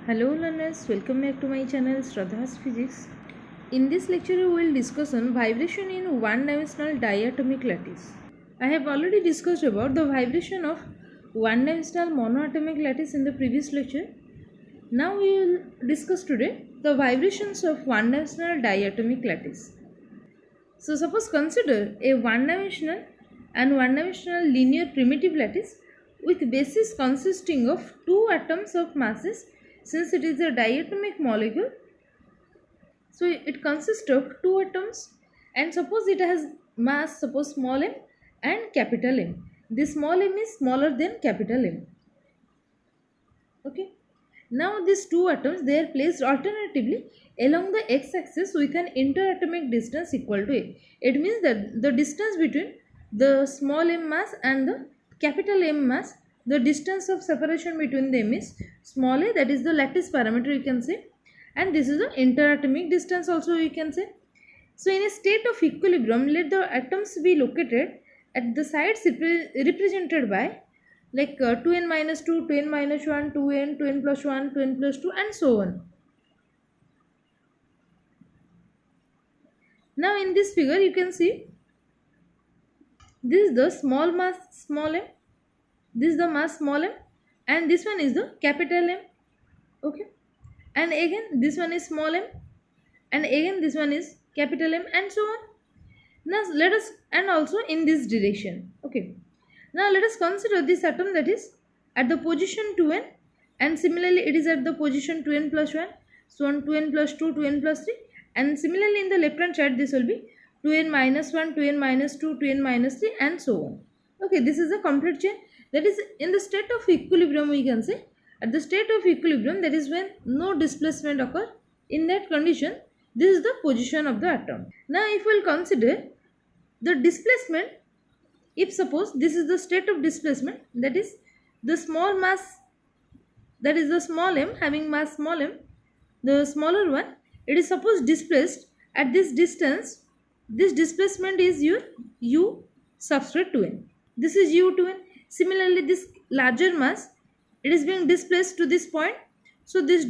Hello learners, welcome back to my channel Shraddha's Physics. In this lecture we will discuss on vibration in one-dimensional diatomic lattice. I have already discussed about the vibration of one-dimensional monoatomic lattice in the previous lecture. Now we will discuss today the vibrations of one-dimensional diatomic lattice. So suppose consider a one-dimensional and one-dimensional linear primitive lattice with basis consisting of two atoms of masses. Since it is a diatomic molecule, so it consists of two atoms, and suppose it has mass, suppose small m and capital M. This small m is smaller than capital M. Okay. Now these two atoms, they are placed alternatively along the x-axis with an interatomic distance equal to a. It means that the distance between the small m mass and the capital M mass, the distance of separation between them is small a, that is the lattice parameter you can say, and this is the interatomic distance also you can say. So in a state of equilibrium, let the atoms be located at the sides represented by like 2n minus 2, 2n minus 1, 2n, 2n plus 1, 2n plus 2 and so on. Now in this figure you can see this is the small mass small m, this is the mass small m, and this one is the capital M. Okay, and again this one is small m, and again this one is capital M, and so on. Now let us, and also in this direction. Okay, now let us consider this atom that is at the position 2n, and similarly it is at the position 2n plus 1, so on 2n plus 2, 2n plus 3, and similarly in the left hand side this will be 2n minus 1, 2n minus 2, 2n minus 3 and so on. Okay, this is a complete chain. That is in the state of equilibrium we can say. At the state of equilibrium, that is when no displacement occur. In that condition, this is the position of the atom. Now if we will consider the displacement, if suppose this is the state of displacement, that is the small mass, that is the small m having mass small m, the smaller one, it is supposed displaced at this distance. This displacement is your u subscript 2n. This is u 2n. Similarly, this larger mass, it is being displaced to this point. So this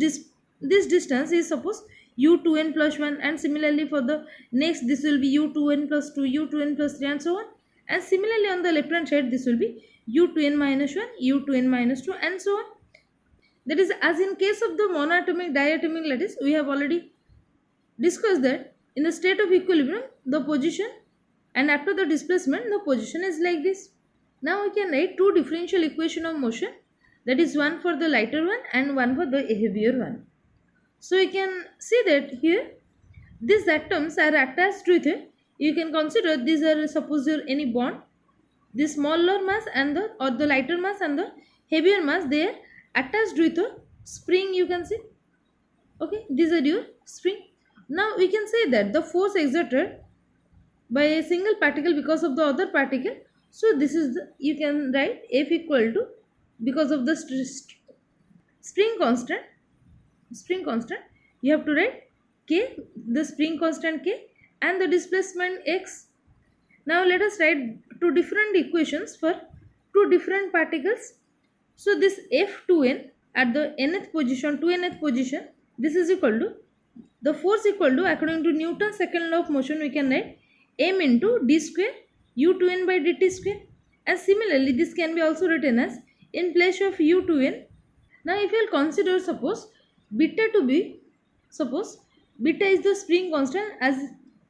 distance is suppose u 2n plus 1, and similarly for the next this will be u 2n plus 2, u 2n plus 3 and so on. And similarly on the left hand side this will be u 2n minus 1, u 2n minus 2 and so on. That is, as in case of the monoatomic diatomic lattice, we have already discussed that in the state of equilibrium the position, and after the displacement the position is like this. Now we can write two differential equation of motion, that is one for the lighter one and one for the heavier one. So you can see that here these atoms are attached with it. You can consider these are, suppose there any bond, the smaller mass and the or the lighter mass and the heavier mass, they are attached with a spring you can see. Okay, these are your spring. Now we can say that the force exerted by a single particle because of the other particle, so this is the, you can write F equal to, because of the spring constant you have to write K, the spring constant K, and the displacement X. Now let us write two different equations for two different particles. So this F2n at the nth position, 2nth position, this is equal to, the force equal to, according to Newton's second law of motion, we can write m into d square u2n by dt square. And similarly this can be also written as, in place of u2n, now if you will consider suppose beta to be, suppose beta is the spring constant, as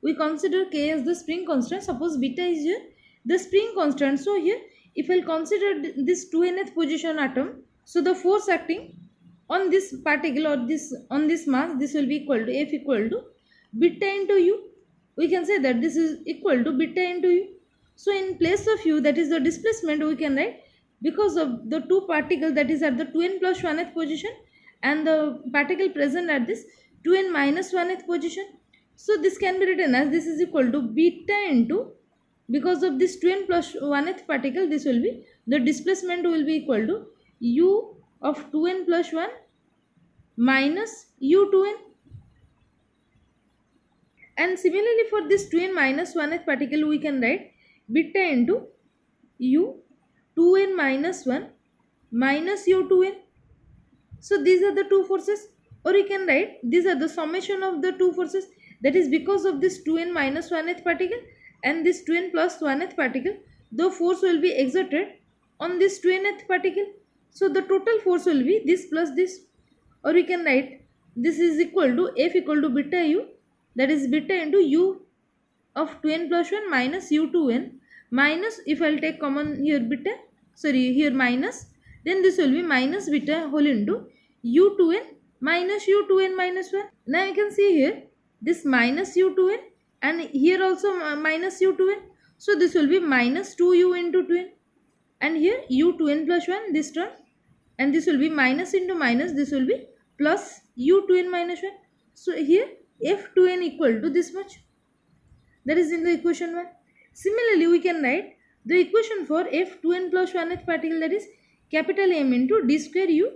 we consider K as the spring constant, suppose beta is here the spring constant. So here if I will consider this 2nth position atom, so the force acting on this particle or this on this mass, this will be equal to F equal to beta into u. We can say that this is equal to beta into u. So in place of u, that is the displacement, we can write, because of the two particles that is at the 2n plus 1th position and the particle present at this 2n minus 1th position. So this can be written as, this is equal to beta into, because of this 2n plus 1th particle, this will be, the displacement will be equal to u of 2n plus 1 minus u2n. And similarly for this 2n minus 1th particle, we can write beta into u 2n minus 1 minus u2n. So these are the two forces, or you can write these are the summation of the two forces, that is because of this 2n minus 1th particle and this 2n plus 1th particle, the force will be exerted on this 2nth particle. So the total force will be this plus this, or you can write this is equal to F equal to beta u, that is beta into u of 2n plus 1 minus u2n minus, if I'll take common here beta, sorry here minus, then this will be minus beta whole into u2n minus u2n minus 1. Now you can see here this minus u2n and here also minus u2n. So this will be minus 2u into 2n, and here u2n plus 1 this term, and this will be minus into minus, this will be plus u2n minus 1. So here f2n equal to this much, that is in the equation 1. Similarly, we can write the equation for f2n plus 1th particle, that is capital M into d square u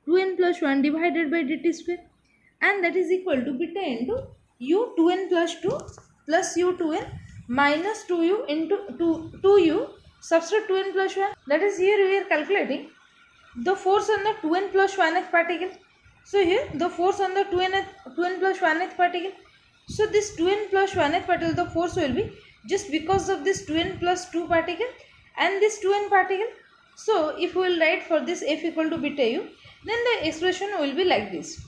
2n plus 1 divided by dt square, and that is equal to beta into u 2n plus 2 plus u2n minus 2u into 2u subtract 2n plus 1. That is, here we are calculating the force on the 2n plus 1th particle. So here the force on the 2n plus 1th particle. So this 2n plus 1th particle, the force will be just because of this 2n plus 2 particle and this 2n particle. So if we will write for this F equal to beta u, then the expression will be like this.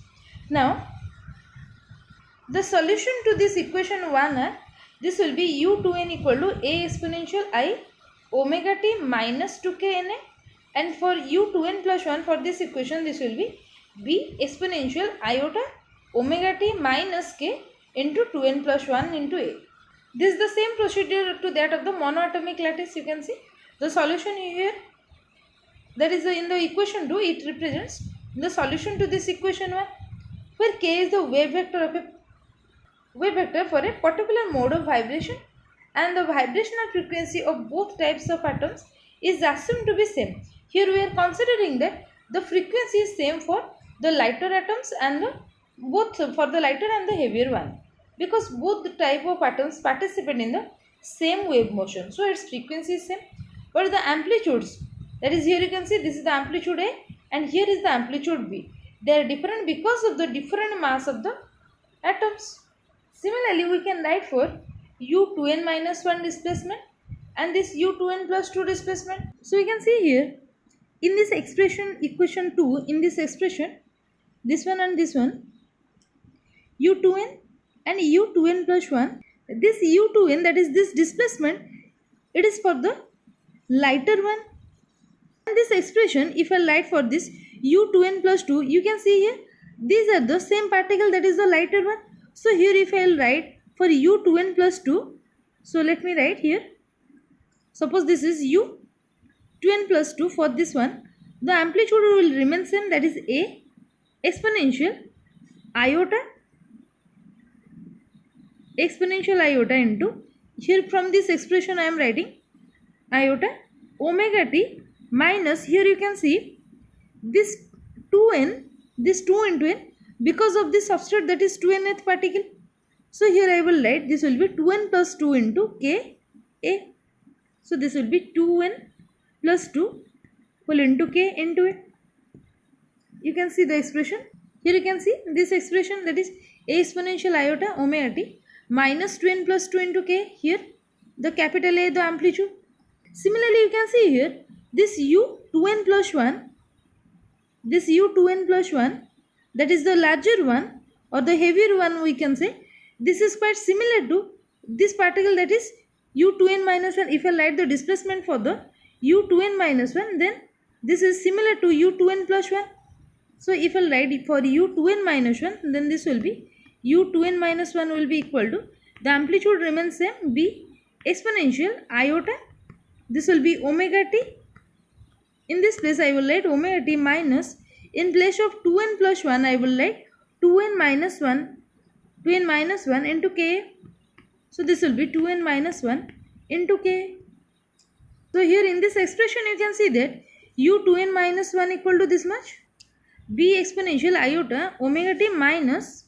Now the solution to this equation 1 are, this will be u2n equal to a exponential I omega t minus 2k na, and for u2n plus 1 for this equation, this will be b exponential iota omega t minus k into 2n plus 1 into a. This is the same procedure to that of the monoatomic lattice. You can see the solution here, that is in the equation 2, it represents the solution to this equation 1, where k is the wave vector of a wave vector for a particular mode of vibration, and the vibrational frequency of both types of atoms is assumed to be same. Here we are considering that the frequency is same for the lighter atoms and the both for the lighter and the heavier one, because both the type of atoms participate in the same wave motion, so its frequency is same. But the amplitudes, that is, here you can see this is the amplitude A and here is the amplitude B, they are different because of the different mass of the atoms. Similarly, we can write for u2n minus 1 displacement and this u2n plus 2 displacement. So we can see here in this expression, equation 2, in this expression, this one and this one, u2n and u2n plus 1, this u2n, that is this displacement, it is for the lighter one. And this expression, if I write for this u2n plus 2, you can see here these are the same particle, that is the lighter one. So here if I will write for u2n plus 2, so let me write here, suppose this is u2n plus 2 for this one, the amplitude will remain same, that is a exponential iota into, here from this expression I am writing iota omega t minus, here you can see this 2n, this 2 into n, because of this substrate, that is 2nth particle. So here I will write this will be 2n plus 2 into k a. So this will be 2n plus 2 whole into k into a. You can see the expression. Here you can see this expression, that is a exponential iota omega t minus 2n plus 2 into k, here the capital A, the amplitude. Similarly, you can see here this u2n plus 1, this u2n plus 1, that is the larger one or the heavier one, we can say, this is quite similar to this particle, that is u2n minus 1. If I write the displacement for the u2n minus 1, then this is similar to u2n plus 1. So if I write for u2n minus 1, then this will be u2n minus 1 will be equal to, the amplitude remains same, b exponential iota, this will be omega t. In this place I will write omega t minus, in place of 2n plus 1 I will write 2n minus 1 into k. So this will be 2n minus 1 into k. So here in this expression you can see that u2n minus 1 equal to this much, b exponential iota omega t minus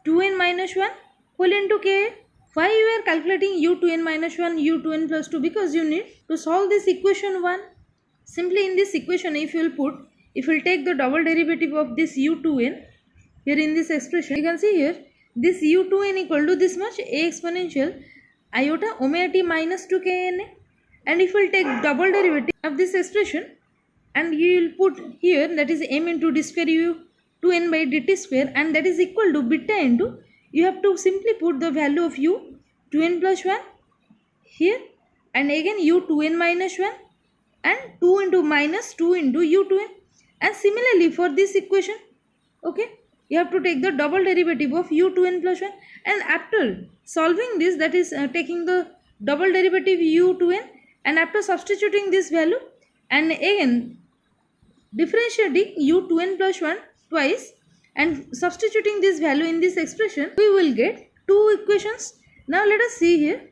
2n minus 1 whole into k. Why you are calculating u2n minus 1, u2n plus 2? Because you need to solve this equation 1. Simply in this equation, if you will take the double derivative of this u2n here in this expression, you can see here this u2n equal to this much a exponential iota omega t minus 2kn, and if you will take double derivative of this expression and you will put here, that is m into d square u 2n by dt square, and that is equal to beta into, you have to simply put the value of u 2n plus 1 here, and again u 2n minus 1 and 2 into minus 2 into u2n, and similarly for this equation, okay, you have to take the double derivative of u2n plus 1, and after solving this, that is taking the double derivative u2n, and after substituting this value and again differentiating u2n plus 1 twice and substituting this value in this expression, we will get two equations. Now let us see here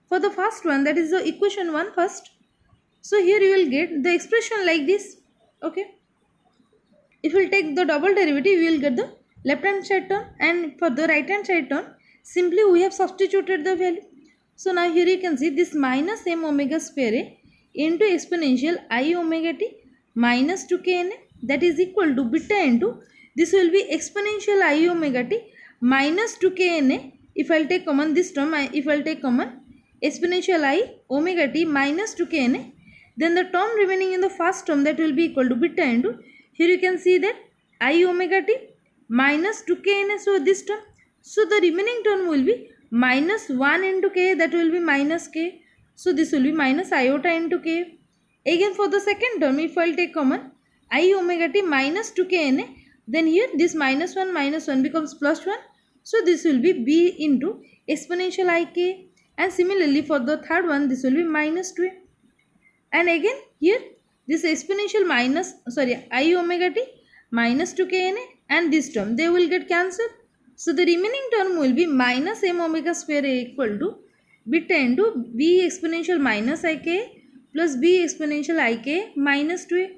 for the first one, that is the equation 1 first. So here you will get the expression like this, okay. If we will take the double derivative, we will get the left hand side term, and for the right hand side term, simply we have substituted the value. So now here you can see this minus m omega square a into exponential I omega t minus 2kn, that is equal to beta into, this will be exponential I omega t minus 2kn. If I will take common this term, if I will take common exponential I omega t minus 2kn, then the term remaining in the first term, that will be equal to beta into, here you can see that I omega t minus 2kn, so this term, so the remaining term will be minus 1 into k, that will be minus k, so this will be minus iota into k. Again for the second term, if I will take common I omega t minus 2kn, then here this minus 1 becomes plus 1, so this will be b into exponential ik, and similarly for the third one, this will be minus 2. And again here this exponential I omega t minus 2kn and this term, they will get cancelled. So the remaining term will be minus m omega square a equal to beta into b exponential minus ik plus b exponential ik minus 2a.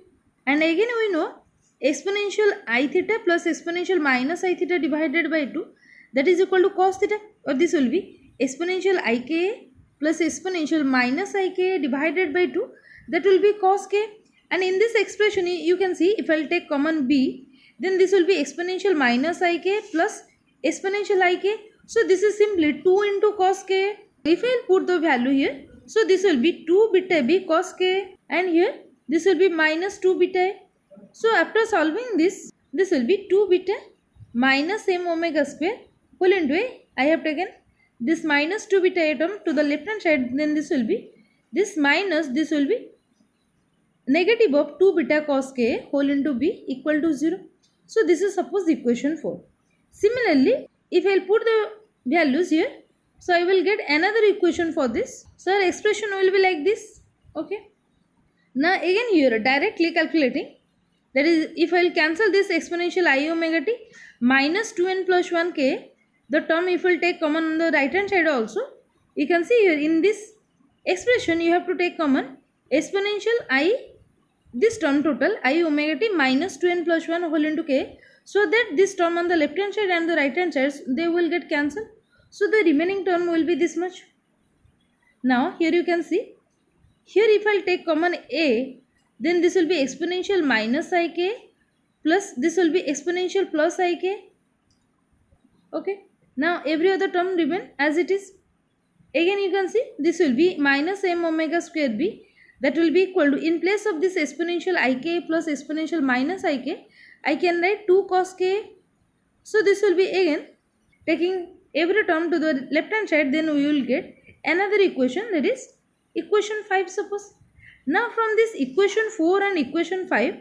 And again we know exponential I theta plus exponential minus I theta divided by 2, that is equal to cos theta, or this will be exponential ik plus exponential minus ik divided by 2, that will be cos k. And in this expression you can see, if I will take common b, then this will be exponential minus ik plus exponential ik, so this is simply 2 into cos k. If I will put the value here, so this will be 2 beta b cos k, and here this will be minus 2 beta a. So after solving this, this will be 2 beta minus m omega square whole into a, I have taken this minus 2 beta a term to the left hand side, then this will be this minus, this will be negative of 2 beta cos k whole into b equal to 0. So this is suppose equation 4. Similarly, if I will put the values here, so I will get another equation for this. So our expression will be like this, okay. Now again here directly calculating, that is if I will cancel this exponential I omega t minus 2n plus 1k, the term if you will take common on the right hand side also, you can see here in this expression you have to take common exponential I, this term total I omega t minus 2n plus 1 whole into k, so that this term on the left hand side and the right hand side, they will get cancelled. So the remaining term will be this much. Now here you can see, here if I will take common a, then this will be exponential minus ik plus this will be exponential plus ik, okay. Now every other term remain as it is. Again you can see this will be minus m omega square b, that will be equal to, in place of this exponential ik plus exponential minus ik, I can write 2 cos k. So this will be again taking every term to the left hand side, then we will get another equation, that is equation 5 suppose. Now from this equation 4 and equation 5,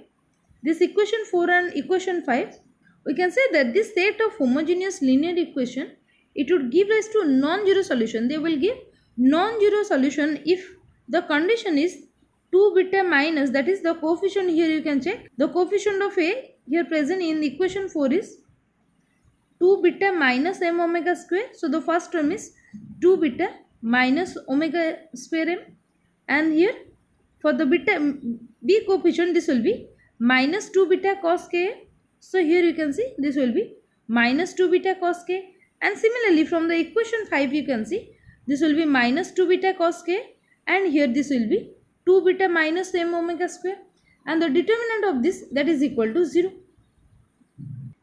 this equation 4 and equation 5, we can say that this set of homogeneous linear equation, it would give rise to non-zero solution. They will give non-zero solution if the condition is 2 beta minus, that is the coefficient here you can check. The coefficient of a here present in equation 4 is 2 beta minus m omega square. So the first term is 2 beta minus omega square m, and here for the beta b coefficient, this will be minus 2 beta cos k. So here you can see this will be minus 2 beta cos k, and similarly from the equation 5 you can see this will be minus 2 beta cos k, and here this will be 2 beta minus m omega square, and the determinant of this, that is equal to 0.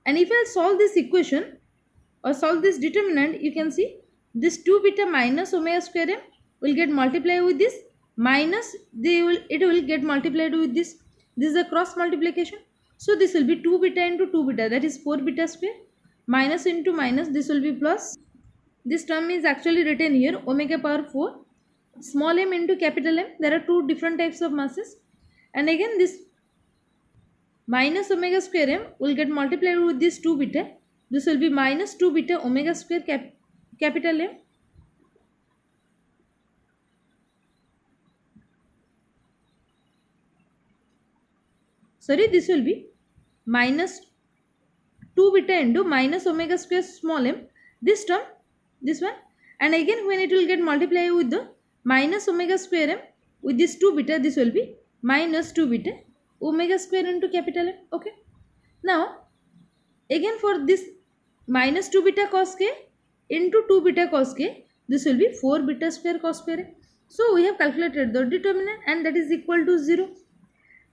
And if I solve this equation or solve this determinant, you can see this 2 beta minus omega square m will get multiplied with this minus, it will get multiplied with this. This is a cross multiplication. So this will be 2 beta into 2 beta, that is 4 beta square, minus into minus, this will be plus. This term is actually written here omega power 4 small m into capital M. There are two different types of masses, and again this minus omega square m will get multiplied with this 2 beta. This will be minus 2 beta omega square capital M. Sorry, this will be minus 2 beta into minus omega square small m. This term, this one, and again when it will get multiplied with the minus omega square m with this 2 beta, this will be minus 2 beta omega square into capital M. Okay. Now again for this minus 2 beta cos k into 2 beta cos k, this will be 4 beta square cos square m. So we have calculated the determinant, and that is equal to 0.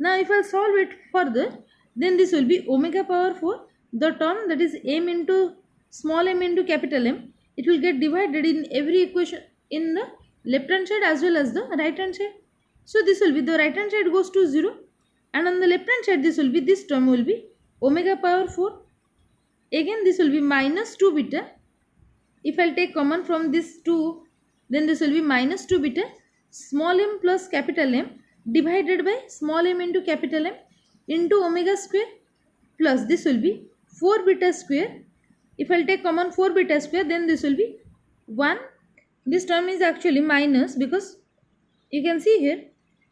Now if I solve it further, then this will be omega power 4, the term that is m into small m into capital M, it will get divided in every equation in the left hand side as well as the right hand side. So this will be, the right hand side goes to 0, and on the left hand side this will be, this term will be omega power 4. Again this will be minus 2 beta. If I will take common from this 2, then this will be minus 2 beta small m plus capital M divided by small m into capital M into omega square, plus this will be 4 beta square. If I will take common 4 beta square, then this will be 1. This term is actually minus, because you can see here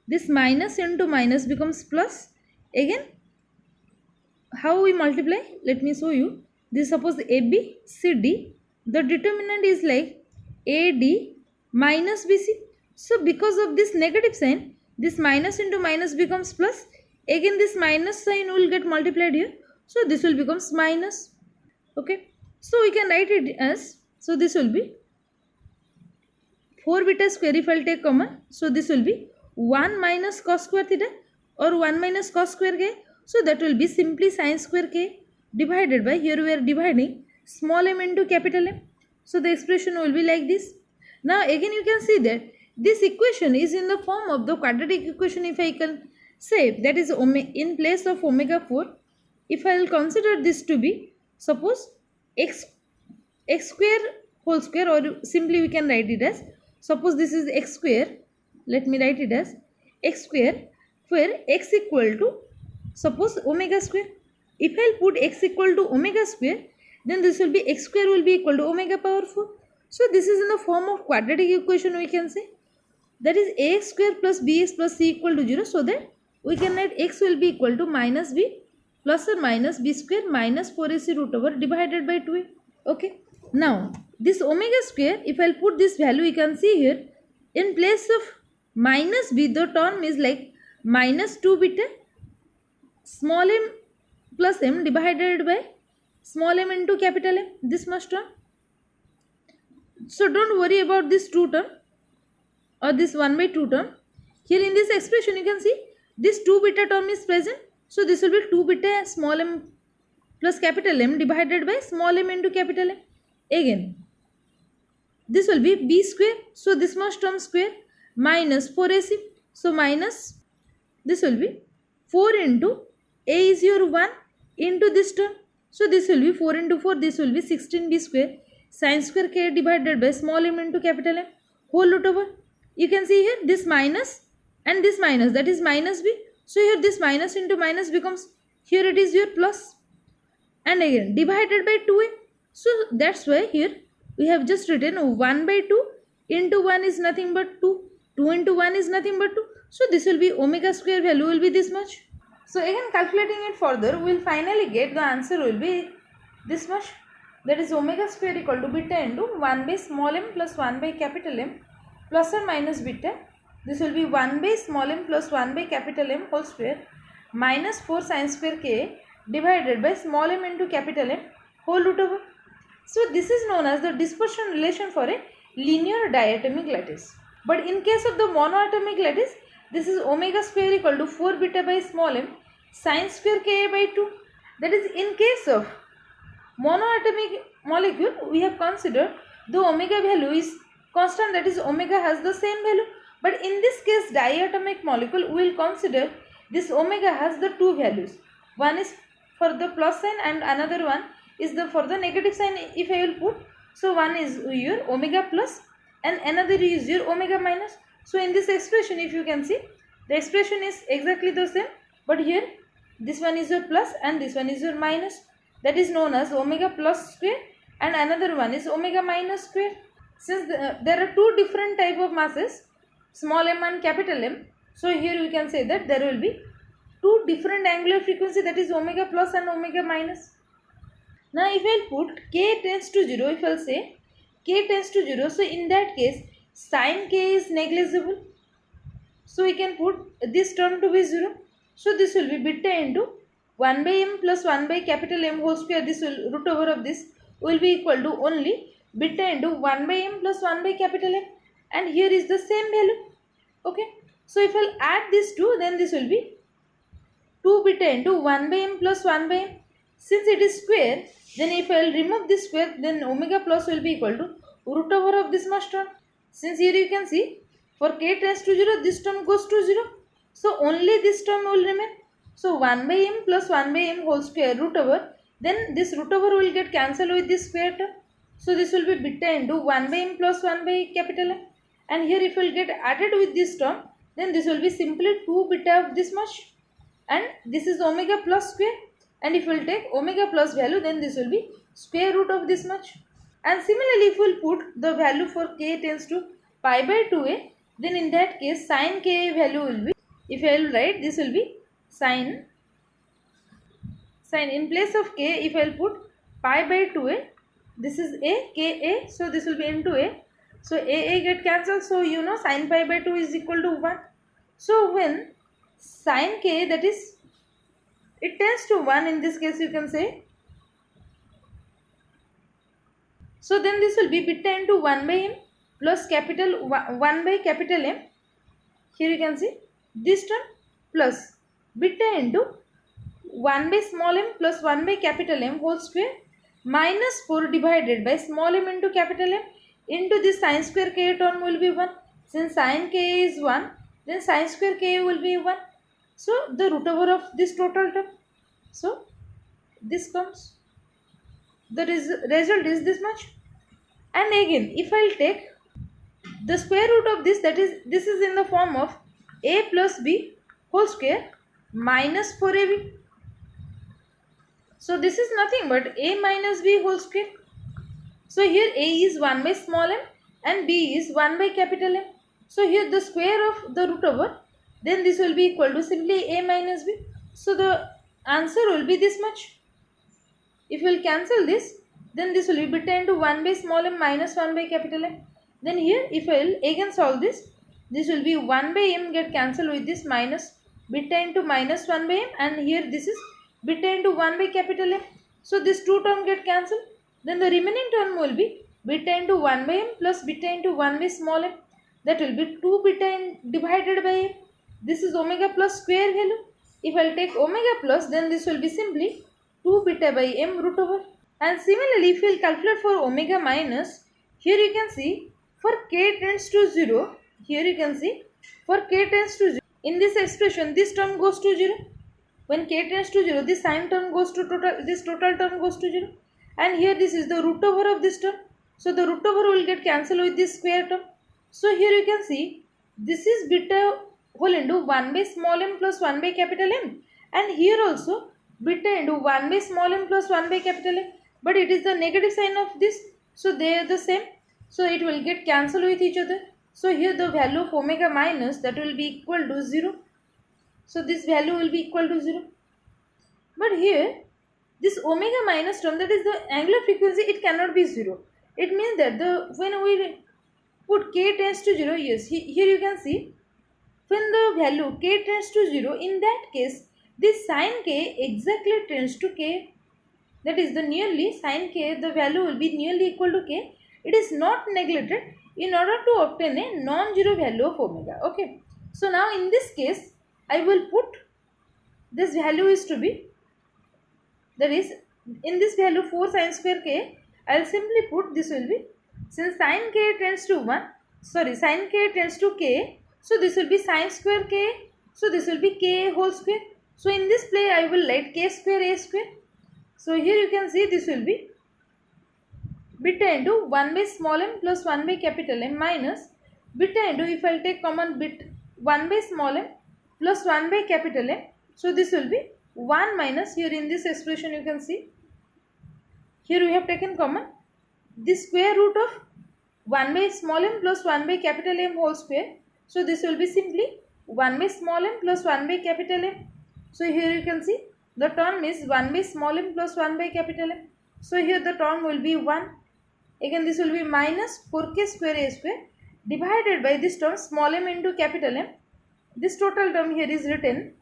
this minus into minus becomes plus. Again how we multiply, let me show you. This suppose AB CD, the determinant is like AD minus BC. So because of this negative sign, this minus into minus becomes plus. Again this minus sign will get multiplied here, so this will becomes minus. Okay, so we can write it as, so this will be 4 beta square if I will take common, so this will be 1 minus cos square theta or 1 minus cos square k. So that will be simply sin square k divided by, here we are dividing small m into capital M. So the expression will be like this. Now again you can see that this equation is in the form of the quadratic equation. If I can say, that is in place of omega 4, if I will consider this to be, suppose x square whole square, or simply we can write it as, suppose this is x square, let me write it as x square, where x equal to, suppose omega square. If I will put x equal to omega square, then this will be, x square will be equal to omega power 4. So this is in the form of quadratic equation, we can say, that is ax square plus bx plus c equal to 0. So that we can write x will be equal to minus b plus or minus b square minus 4ac root over divided by 2a. Okay. Now this omega square, if I will put this value, you can see here in place of minus b, the term is like minus 2 beta small m plus m divided by small m into capital M, this much term. So don't worry about this 2 term or this 1 by 2 term. Here in this expression you can see this 2 beta term is present. So this will be 2 beta small m plus capital M divided by small m into capital M. Again this will be b square, so this much term square minus 4ac. So minus, this will be 4 into a is your 1 into this term. So this will be 4 into 4, this will be 16b square sin square k divided by small m into capital M whole root over. You can see here this minus and this minus, that is minus b. So here this minus into minus becomes, here it is your plus, and again divided by 2a. So that's why here we have just written 1 by 2 into 1 is nothing but 2. 2 into 1 is nothing but 2. So this will be omega square value will be this much. So again calculating it further, we will finally get the answer will be this much, that is omega square equal to beta into 1 by small m plus 1 by capital M plus or minus beta. This will be 1 by small m plus 1 by capital M whole square minus 4 sin square k divided by small m into capital M whole root over. So this is known as the dispersion relation for a linear diatomic lattice. But in case of the monoatomic lattice, this is omega square equal to 4 beta by small m sine square Ka by 2. That is, in case of monoatomic molecule, we have considered the omega value is constant, that is omega has the same value. But in this case, diatomic molecule, we will consider this omega has the two values. One is for the plus sign and another one is the for the negative sign, if I will put. So one is your omega plus and another is your omega minus. So in this expression, if you can see, the expression is exactly the same, but here this one is your plus and this one is your minus. That is known as omega plus square and another one is omega minus square. Since there are two different type of masses, small m and capital M, so here we can say that there will be two different angular frequency, that is omega plus and omega minus. Now if I will put k tends to 0, if I will say k tends to 0, so in that case sin k is negligible. So we can put this term to be 0. So this will be beta into 1 by m plus 1 by capital M whole square. This will root over of this will be equal to only beta into 1 by m plus 1 by capital M. And here is the same value. Okay. So if I will add these two, then this will be 2 beta into 1 by m plus 1 by m. Since it is square, then if I will remove this square, then omega plus will be equal to root over of this much term. Since here you can see, for k tends to 0, this term goes to 0. So only this term will remain. So 1 by m plus 1 by m whole square root over, then this root over will get cancelled with this square term. So this will be beta into 1 by m plus 1 by capital M. And here if we will get added with this term, then this will be simply 2 beta of this much. And this is omega plus square. And if we will take omega plus value, then this will be square root of this much. And similarly, if we will put the value for k tends to pi by 2a, then in that case sin k value will be, if I will write, this will be sin in place of k, if I will put pi by 2a, this is a, ka, so this will be into a. So a get cancelled, so you know sin pi by 2 is equal to 1. So when sin k, that is, it tends to 1, in this case you can say. So then this will be beta into 1 by m plus capital 1 by capital M. Here you can see this term plus beta into 1 by small m plus 1 by capital M whole square minus 4 divided by small m into capital M into this sin square k term will be 1. Since sin k is 1, then sin square k will be 1. So the root over of this total term. So this comes. The result is this much. And again, if I will take the square root of this, that is, this is in the form of a plus b whole square minus 4ab. So this is nothing but a minus b whole square. So here a is 1 by small m and b is 1 by capital M. So here the square of the root over, then this will be equal to simply a minus b. So the answer will be this much. If you will cancel this, then this will be beta into 1 by small m minus 1 by capital M. Then here if I will again solve this, this will be 1 by m get cancelled with this minus beta into minus 1 by m, and here this is beta into 1 by capital M. So this two term get cancelled. Then the remaining term will be beta into 1 by m plus beta into 1 by small m. That will be 2 beta divided by m. This is omega plus square value. If I will take omega plus, then this will be simply 2 beta by m root over. And similarly, if you will calculate for omega minus, here you can see for k tends to 0, here you can see for k tends to 0, in this expression this term goes to 0. When k tends to 0, this sin term goes to total, this total term goes to 0. And here this is the root over of this term. So the root over will get cancelled with this square term. So here you can see this is beta whole into 1 by small m plus 1 by capital M. And here also beta into 1 by small m plus 1 by capital M. But it is the negative sign of this. So they are the same. So it will get cancelled with each other. So here the value of omega minus, that will be equal to 0. So this value will be equal to 0. But here this omega minus term, that is the angular frequency, it cannot be 0. It means that when we put k tends to 0, yes, here you can see when the value k tends to 0, in that case this sin k exactly tends to k. That is the nearly sin k, the value will be nearly equal to k. It is not neglected in order to obtain a non-zero value of omega. Okay. So now in this case I will put this value is to be, that is in this value 4 sin square k, I will simply put this will be, since sin k tends to 1, sorry, sin k tends to k, so this will be sin square k, so this will be k whole square. So in this place I will write k square a square. So here you can see this will be beta into 1 by small m plus 1 by capital M minus beta into, if I will take common bit, 1 by small m plus 1 by capital M. So this will be 1 minus, here in this expression you can see, here we have taken common the square root of 1 by small m plus 1 by capital M whole square. So this will be simply 1 by small m plus 1 by capital M. So here you can see the term is 1 by small m plus 1 by capital M. So here the term will be 1. Again this will be minus 4k square a square divided by this term small m into capital M. This total term here is written.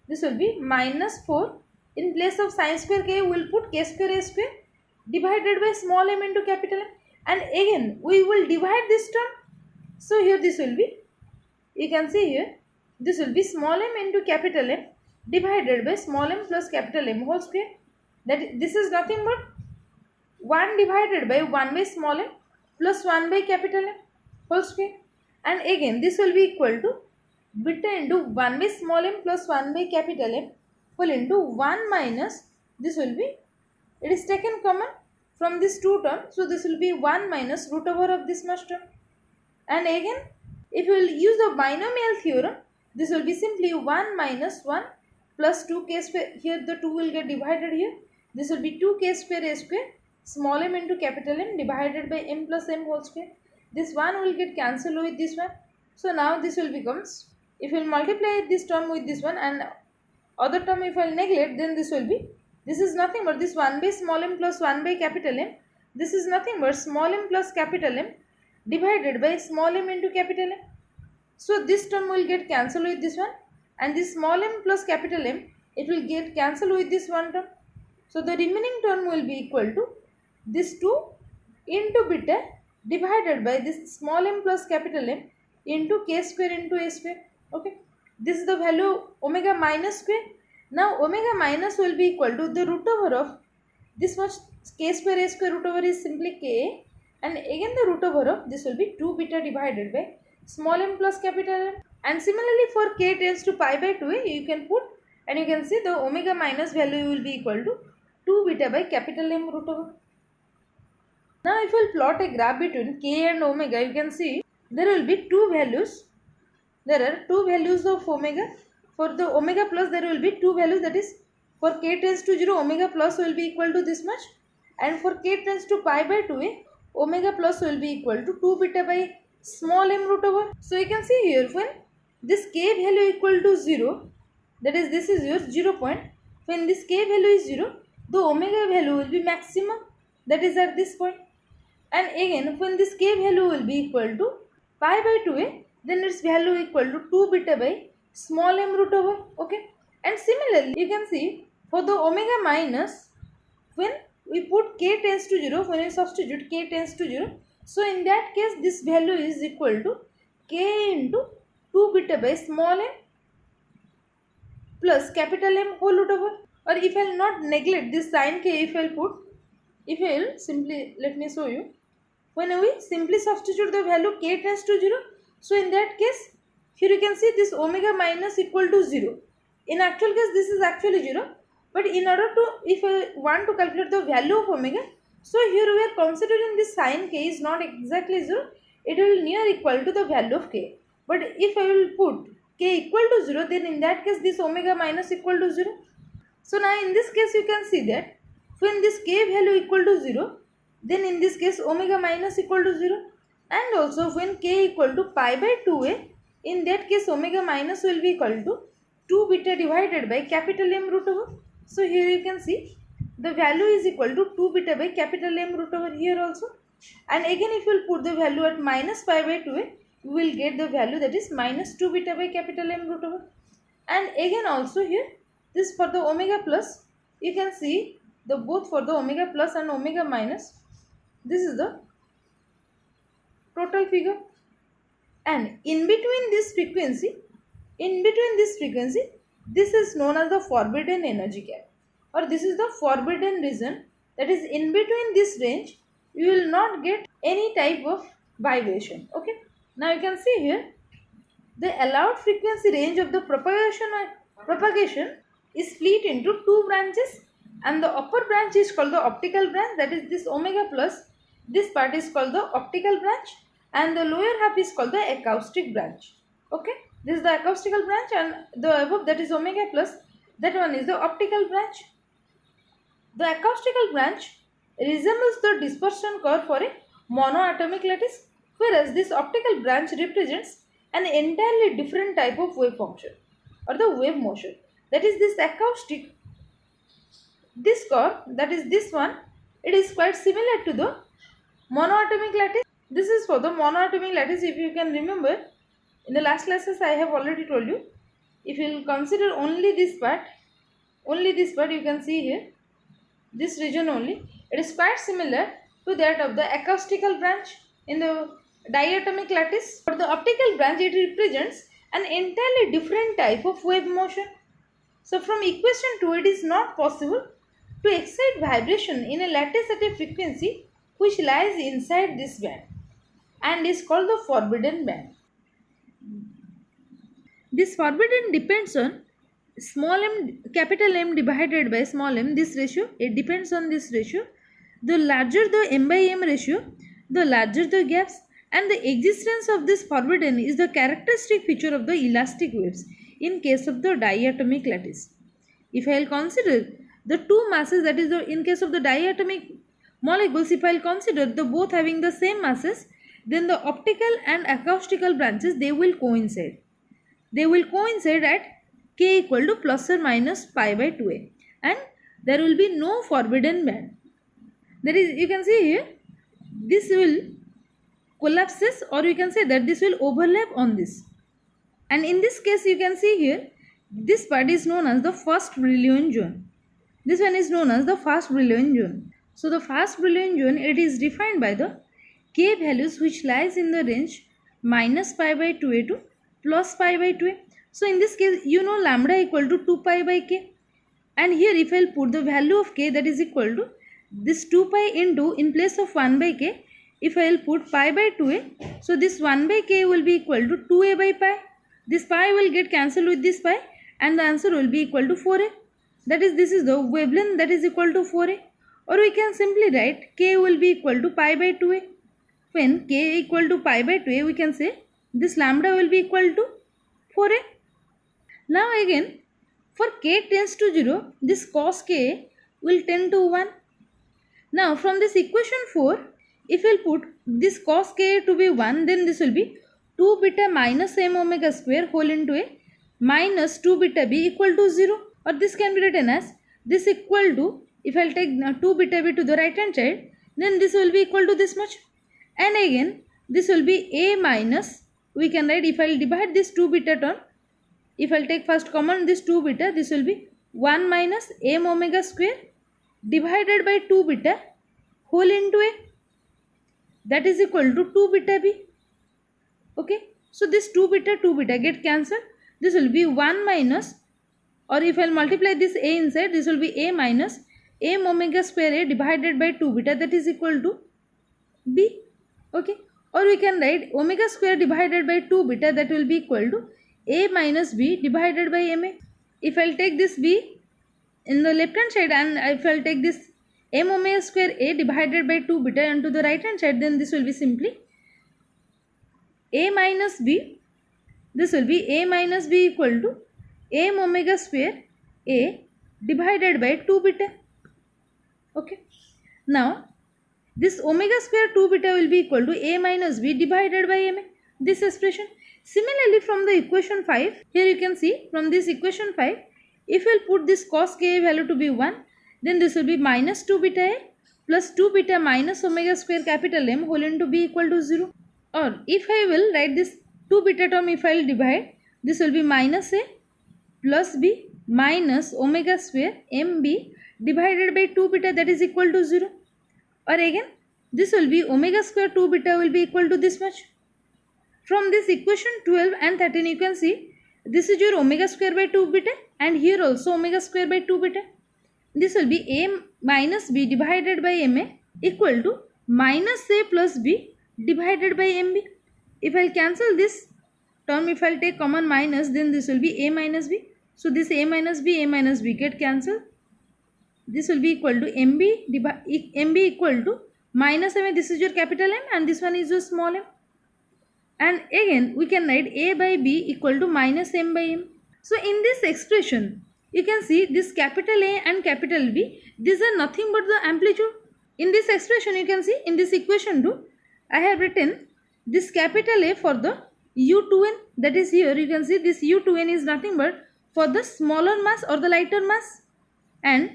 This will be minus 4. In place of sin square k we will put k square a square divided by small m into capital M. And again we will divide this term. So here this will be, you can see here, this will be small m into capital M divided by small m plus capital M whole square. That this is nothing but 1 divided by 1 by small m plus 1 by capital M whole square. And again this will be equal to beta into 1 by small m plus 1 by capital M whole into 1 minus, this will be, it is taken common from this two terms. So this will be 1 minus root over of this much term. And again if you will use the binomial theorem, this will be simply 1 minus 1 plus 2k square, here the 2 will get divided here. This will be 2k square a square small m into capital M divided by m plus m whole square. This 1 will get cancelled with this one. So now this will becomes, if you will multiply this term with this one and other term if I will neglect, then this will be, this is nothing but this 1 by small m plus 1 by capital M. This is nothing but small m plus capital M divided by small m into capital M. So this term will get cancelled with this one, and this small m plus capital M, it will get cancelled with this one term. So the remaining term will be equal to this 2 into beta divided by this small m plus capital M into k square into a square. Okay, this is the value omega minus square. Now omega minus will be equal to the root over of this much k square a square, root over is simply k, and again the root over of this will be 2 beta divided by small m plus capital M. And similarly for k tends to pi by 2a, you can put, and you can see the omega minus value will be equal to 2 beta by capital M root over. Now if you will plot a graph between k and omega, you can see there will be two values. There are two values of omega. For the omega plus there will be two values, that is for k tends to 0 omega plus will be equal to this much, and for k tends to pi by 2a omega plus will be equal to 2 beta by small m root over. So you can see here when this k value equal to 0, that is this is your 0 point, when this k value is 0, the omega value will be maximum, that is at this point. And again when this k value will be equal to pi by 2a, then its value equal to 2 beta by small m root over. Okay, and similarly you can see for the omega minus, when we put k tends to 0, when we substitute k tends to 0, so in that case this value is equal to k into 2 beta by small m plus capital M whole root over. Or if I will not neglect this sin k, if I will put, if I will simply, let me show you, when we simply substitute the value k tends to 0, so in that case here you can see this omega minus equal to 0. In actual case this is actually 0, but in order to, if I want to calculate the value of omega, so here we are considering this sin k is not exactly 0, it will near equal to the value of k. But if I will put k equal to 0, then in that case this omega minus equal to 0. So now in this case you can see that when this k value equal to 0, then in this case omega minus equal to 0, and also when k equal to pi by 2a, in that case omega minus will be equal to 2 beta divided by capital M root over. So here you can see the value is equal to 2 beta by capital M root over here also. And again if you will put the value at minus pi by 2a, you will get the value that is minus 2 beta by capital M root over. And again also here, this for the omega plus, you can see the both for the omega plus and omega minus, this is the total figure. And in between this frequency, In between this frequency, this is known as the forbidden energy gap, or this is the forbidden region, that is in between this range you will not get any type of vibration. Okay, now you can see here the allowed frequency range of the propagation is split into two branches, and the upper branch is called the optical branch, that is this omega plus this part is called the optical branch, and the lower half is called the acoustic branch. Okay, this is the acoustical branch, and the above, that is omega plus, that one is the optical branch. The acoustical branch resembles the dispersion curve for a monoatomic lattice, whereas this optical branch represents an entirely different type of wave function or the wave motion. That is this acoustic, this curve, that is this one, it is quite similar to the monoatomic lattice. This is for the monoatomic lattice. If you can remember, in the last classes I have already told you, if you will consider only this part, you can see here, this region only, it is quite similar to that of the acoustical branch in the diatomic lattice. For the optical branch, it represents an entirely different type of wave motion. So from equation 2, it is not possible to excite vibration in a lattice at a frequency which lies inside this band and is called the forbidden band. This forbidden depends on small m, capital M divided by small m, this ratio, it depends on this ratio. The larger the m by m ratio, the larger the gaps, and the existence of this forbidden is the characteristic feature of the elastic waves in case of the diatomic lattice. If I will consider the two masses, that is the, in case of the diatomic molecules, if I will consider the both having the same masses, then the optical and acoustical branches, they will coincide. They will coincide at k equal to plus or minus pi by 2a, and there will be no forbidden band. That is, you can see here, this will collapses, or you can say that this will overlap on this, and in this case you can see here, this part is known as the first Brillouin zone. This one is known as the fast Brillouin zone. So the fast Brillouin zone, it is defined by the k values which lies in the range minus pi by 2a to plus pi by 2a. So in this case, you know lambda equal to 2 pi by k, and here if I will put the value of k, that is equal to this 2 pi into, in place of 1 by k, if I will put pi by 2a, so this 1 by k will be equal to 2a by pi. This pi will get cancelled with this pi, and the answer will be equal to 4a. That is, this is the wavelength that is equal to 4a. Or we can simply write k will be equal to pi by 2a. When k equal to pi by 2a, we can say this lambda will be equal to 4a. Now again, for k tends to 0, this cos k will tend to 1. Now from this equation 4, if we will put this cos k to be 1, then this will be 2 beta minus m omega square whole into a minus 2 beta b equal to 0. Or this can be written as this equal to, if I will take 2 beta b to the right hand side, then this will be equal to this much. And again, this will be a minus, we can write, if I will divide this 2 beta term, if I will take first common this 2 beta, this will be 1 minus m omega square divided by 2 beta whole into a, that is equal to 2 beta b. Okay, so this 2 beta get cancelled. This will be 1 minus, or if I will multiply this a inside, this will be a minus m omega square a divided by 2 beta, that is equal to b. Okay, or we can write omega square divided by 2 beta, that will be equal to a minus b divided by ma. If I will take this b in the left hand side, and if I will take this m omega square a divided by 2 beta onto the right hand side, then this will be simply a minus b. This will be a minus b equal to m omega square a divided by 2 beta. Okay, now this omega square 2 beta will be equal to a minus b divided by ma, this expression. Similarly, from the equation 5, here you can see from this equation 5, if we will put this cos k value to be 1, then this will be minus 2 beta a plus 2 beta minus omega square capital M whole into b equal to 0. Or if I will write this 2 beta term, if I will divide, this will be minus a plus b minus omega square mb divided by 2 beta, that is equal to 0. Or again, this will be omega square 2 beta will be equal to this much. From this equation 12 and 13, you can see This is your omega square by 2 beta, and here also omega square by 2 beta. This will be a minus b divided by ma equal to minus a plus b divided by mb. If I cancel this term, if I take common minus, then this will be a minus b. So this a minus b get cancelled. This will be equal to mb equal to minus m. This is your capital M and this one is your small m. And again we can write a by b equal to minus m by m. So in this expression you can see this capital A and capital B, these are nothing but the amplitude. In this expression you can see, in this equation 2 I have written this capital A for the u2n, that is here you can see this u2n is nothing but for the smaller mass or the lighter mass, and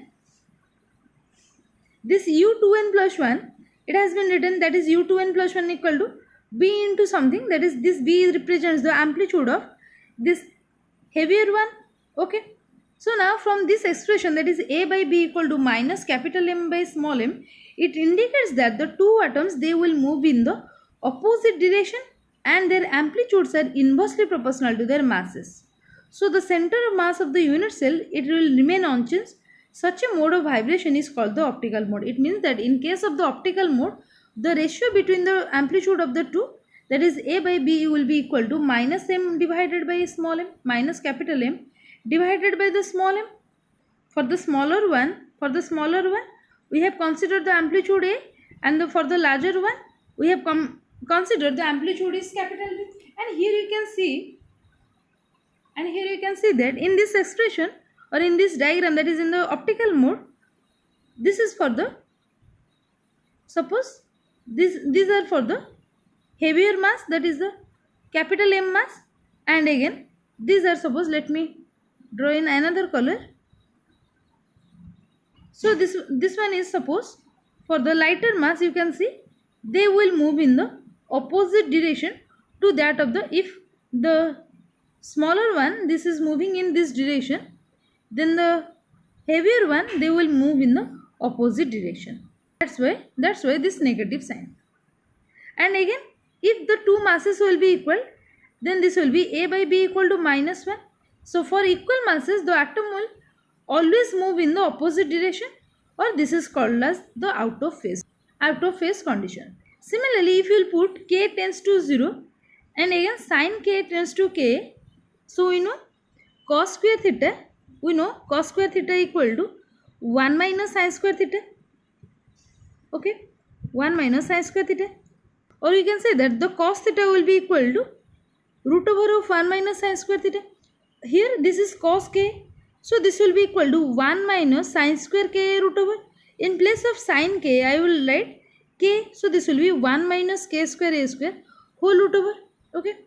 this u2n plus 1, it has been written that is u2n plus 1 equal to b into something, that is this b represents the amplitude of this heavier one. Okay, so now from this expression, that is a by b equal to minus capital M by small m, it indicates that the two atoms, they will move in the opposite direction and their amplitudes are inversely proportional to their masses. So the center of mass of the unit cell, it will remain unchanged. Such a mode of vibration is called the optical mode. It means that in case of the optical mode, the ratio between the amplitude of the two, that is a by b, will be equal to minus m divided by small m, minus capital M divided by the small m. For the smaller one, we have considered the amplitude A, and for the larger one we have considered the amplitude is capital B. And here you can see that in this expression or in this diagram, that is in the optical mode, this is for the, suppose these are for the heavier mass, that is the capital M mass, and again these are, suppose let me draw in another color. So this one is, suppose for the lighter mass, you can see they will move in the opposite direction to that of the, if the smaller one, this is moving in this direction, then the heavier one, they will move in the opposite direction. That's why this negative sign. And again, if the two masses will be equal, then this will be a by b equal to minus 1. So for equal masses, the atom will always move in the opposite direction, or this is called as the out of phase condition. Similarly, if you will put k tends to 0 and again sin k tends to k, so we know cos square theta equal to 1 minus sin square theta. Okay, 1 minus sin square theta. Or you can say that the cos theta will be equal to root over of 1 minus sin square theta. Here this is cos k, so this will be equal to 1 minus sin square k root over. In place of sin k, I will write k, so this will be 1 minus k square a square whole root over. Okay,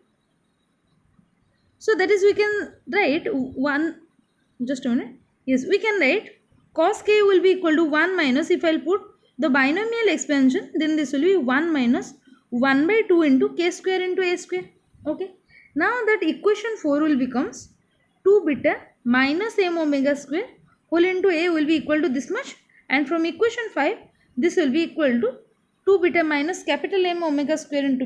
so that is, we can write 1, just a minute, yes, we can write cos k will be equal to 1 minus, if I will put the binomial expansion, then this will be 1 minus 1 by 2 into k square into a square. Okay, now that equation 4 will becomes 2 beta minus m omega square whole into a will be equal to this much, and from equation 5 this will be equal to 2 beta minus capital M omega square into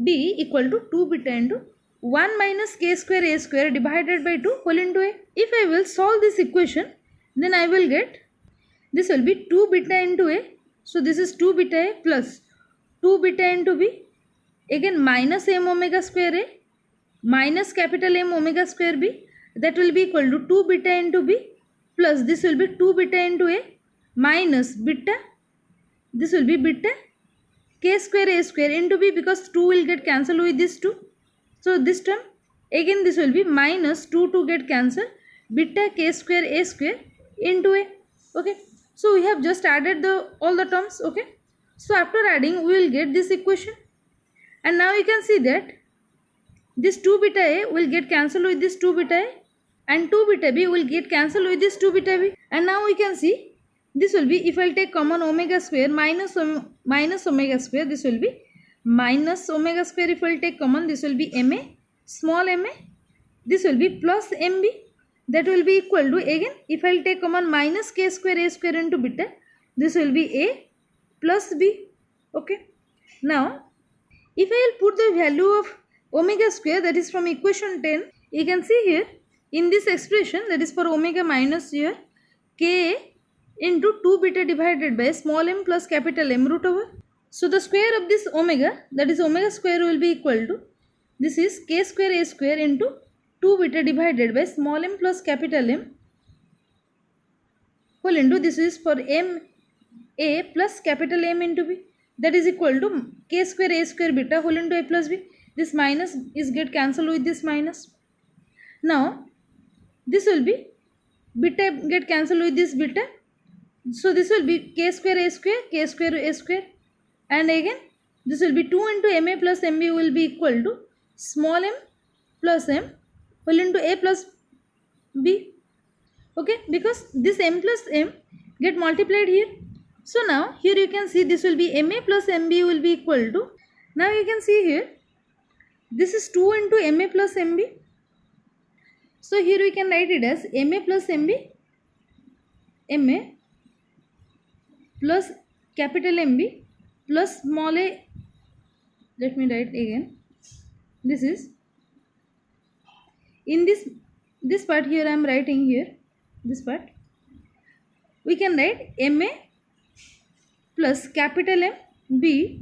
b equal to 2 beta into 1 minus k square a square divided by 2 whole into a. If I will solve this equation, then I will get, this will be 2 beta into a, so this is 2 beta a plus 2 beta into b, again minus m omega square a minus capital M omega square b, that will be equal to 2 beta into b plus this will be 2 beta into a minus beta, this will be beta k square a square into b, because 2 will get cancelled with this 2. So this term, again this will be minus 2 get cancelled, beta k square a square into a. Okay, so we have just added all the terms. Okay, so after adding we will get this equation, and now you can see that this 2 beta a will get cancelled with this 2 beta a, and 2 beta b will get cancelled with this 2 beta b. And now we can see this will be, if I will take common omega square minus omega square, this will be minus omega square. If I will take common, this will be ma, small ma, this will be plus mb, that will be equal to, again if I will take common minus k square a square into beta, this will be a plus b. Okay, now if I will put the value of omega square, that is from equation 10, you can see here in this expression, that is for omega minus here Ka into 2 beta divided by small m plus capital M root over. So the square of this omega, that is omega square, will be equal to, this is K square A square into 2 beta divided by small m plus capital M whole into, this is for M A plus capital M into B, that is equal to K square A square beta whole into A plus B. This minus is get cancelled with this minus. Now this will be beta get cancelled with this beta. So this will be K square A square, and again this will be 2 into MA plus MB will be equal to small m plus m whole into A plus B. Okay, because this m plus m get multiplied here. So now here you can see this will be MA plus MB will be equal to, now you can see here this is 2 into MA plus MB. So here we can write it as MA plus MB, MA plus capital MB plus small a, let me write again, this is in this part here I am writing here, this part we can write MA plus capital M B,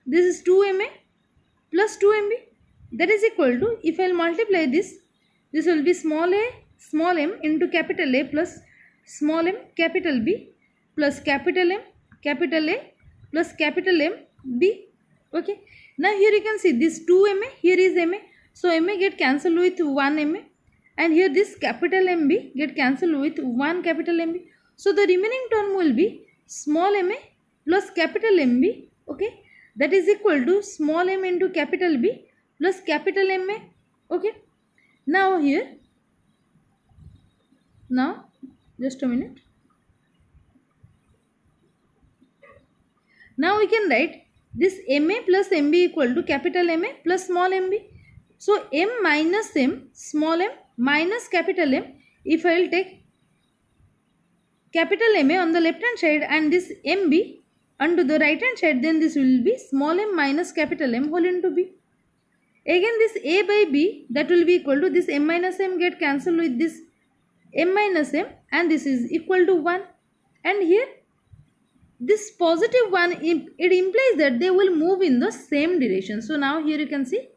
this is 2MA plus 2MB, that is equal to, if I will multiply this will be small a small m into capital A plus small m capital B plus capital M capital A plus capital M B. Okay, now here you can see this 2MA, here is MA, so MA get cancelled with 1 MA, and here this capital MB get cancelled with 1 capital MB. So the remaining term will be small MA plus capital MB, okay, that is equal to small m into capital B plus capital MA. Okay, now here, now just a minute, now we can write this MA plus MB equal to capital MA plus small MB. So M minus M small m minus capital M, if I will take capital MA on the left hand side and this MB onto the right hand side, then this will be small m minus capital M whole into B. Again this A by B, that will be equal to, this M minus M get cancelled with this M minus M, and this is equal to 1, and here this positive 1, it implies that they will move in the same direction. So now here you can see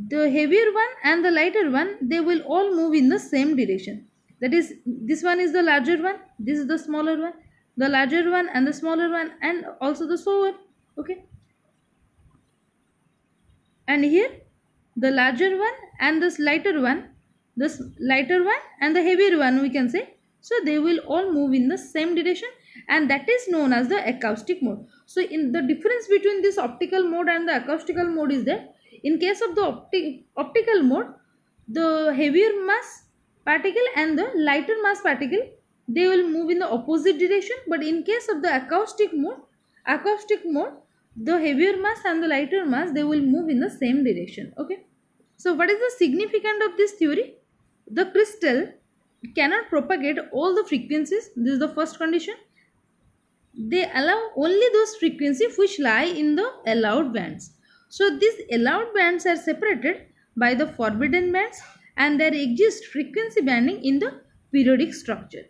the heavier one and the lighter one, they will all move in the same direction. That is, this one is the larger one, this is the smaller one, the larger one and the smaller one, and also the so on. Okay, and here the larger one and the lighter one, and the heavier one we can say, so they will all move in the same direction, and that is known as the acoustic mode. So in the difference between this optical mode and the acoustical mode is that in case of the optical mode, the heavier mass particle and the lighter mass particle, they will move in the opposite direction, but in case of the acoustic mode, the heavier mass and the lighter mass, they will move in the same direction. Okay, so what is the significance of this theory? The crystal cannot propagate all the frequencies, this is the first condition. They allow only those frequencies which lie in the allowed bands. So these allowed bands are separated by the forbidden bands, and there exists frequency banding in the periodic structure.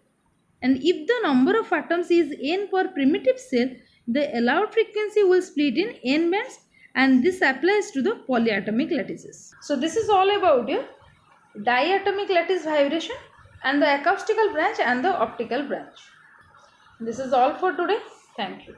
And if the number of atoms is n per primitive cell, the allowed frequency will split in n bands, and this applies to the polyatomic lattices. So this is all about your diatomic lattice vibration and the acoustical branch and the optical branch. This is all for today. Thank you.